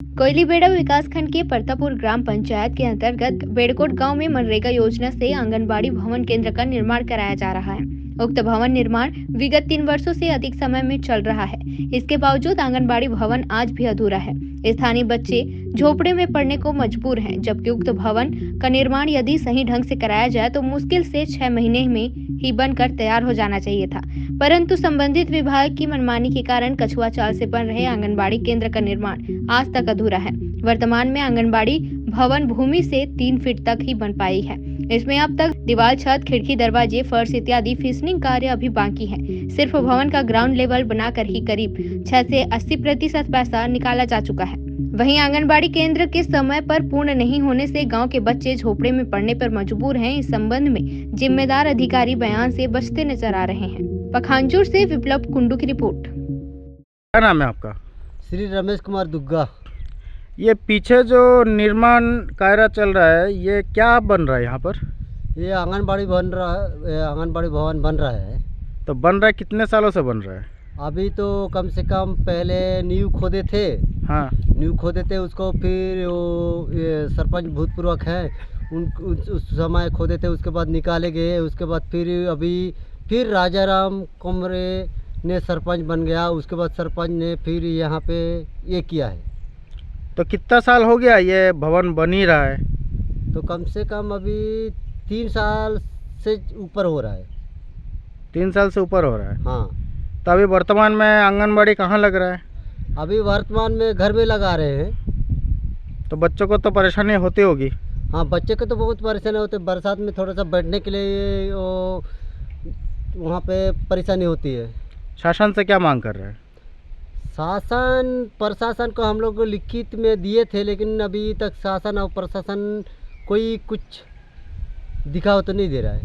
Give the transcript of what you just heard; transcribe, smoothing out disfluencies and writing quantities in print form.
कोयलीबेड़ा विकासखंड के परतापुर ग्राम पंचायत के अंतर्गत बेड़कोट गांव में मनरेगा योजना से आंगनबाड़ी भवन केंद्र का निर्माण कराया जा रहा है। उक्त भवन निर्माण विगत 3 वर्षों से अधिक समय में चल रहा है। इसके बावजूद आंगनबाड़ी भवन आज भी अधूरा है। स्थानीय बच्चे झोपड़े में पड़ने को मजबूर हैं, जबकि उक्त भवन का निर्माण यदि सही ढंग से कराया जाए तो मुश्किल से 6 महीने में ही बनकर तैयार हो जाना चाहिए था, परंतु संबंधित विभाग की मनमानी के कारण कछुआ चाल से बन रहे आंगनबाड़ी केंद्र का निर्माण आज तक अधूरा है। वर्तमान में आंगनबाड़ी भवन भूमि से 3 फीट तक ही बन पाई है। इसमें अब तक दीवार, छत, खिड़की, दरवाजे, फर्श इत्यादि फिनिशिंग कार्य अभी बाकी है। सिर्फ भवन का ग्राउंड लेवल बनाकर ही करीब 6 से 80% पैसा निकाला जा चुका है। वहीं आंगनबाड़ी केंद्र के समय पर पूर्ण नहीं होने से गांव के बच्चे झोपड़े में पड़ने पर मजबूर हैं। इस संबंध में जिम्मेदार अधिकारी बयान से बचते नजर आ रहे हैं। पखानजोर से विप्लव कुंडू की रिपोर्ट। क्या नाम है आपका? श्री रमेश कुमार दुग्गा। ये पीछे जो निर्माण कार्य चल रहा है, ये क्या बन रहा है यहाँ पर? ये आंगनबाड़ी बन रहा है, आंगनबाड़ी भवन बन रहा है। तो बन रहा है, कितने सालों से बन रहा है? अभी तो कम से कम पहले नींव खोदे थे। हाँ, नींव खोदे थे, उसको फिर वो ये सरपंच भूतपूर्वक हैं, उस समय खोदे थे, उसके बाद निकाले गए। उसके बाद फिर राजाराम कमरे ने सरपंच बन गया। उसके बाद सरपंच ने फिर यहाँ पे ये किया है। तो कितना साल हो गया ये भवन बन ही रहा है? तो कम से कम अभी 3 साल से ऊपर हो रहा है। 3 साल से ऊपर हो रहा है। हाँ, तो अभी वर्तमान में आंगनबाड़ी कहाँ लग रहा है? अभी वर्तमान में घर में लगा रहे हैं। तो बच्चों को तो परेशानी होती होगी। हाँ, बच्चे को तो बहुत परेशानी होती है। बरसात में थोड़ा सा बैठने के लिए वो वहाँ पे परेशानी होती है। शासन से क्या मांग कर रहे हैं? प्रशासन को हम लोग लिखित में दिए थे, लेकिन अभी तक शासन और प्रशासन कोई कुछ दिखावा तो नहीं दे रहा है।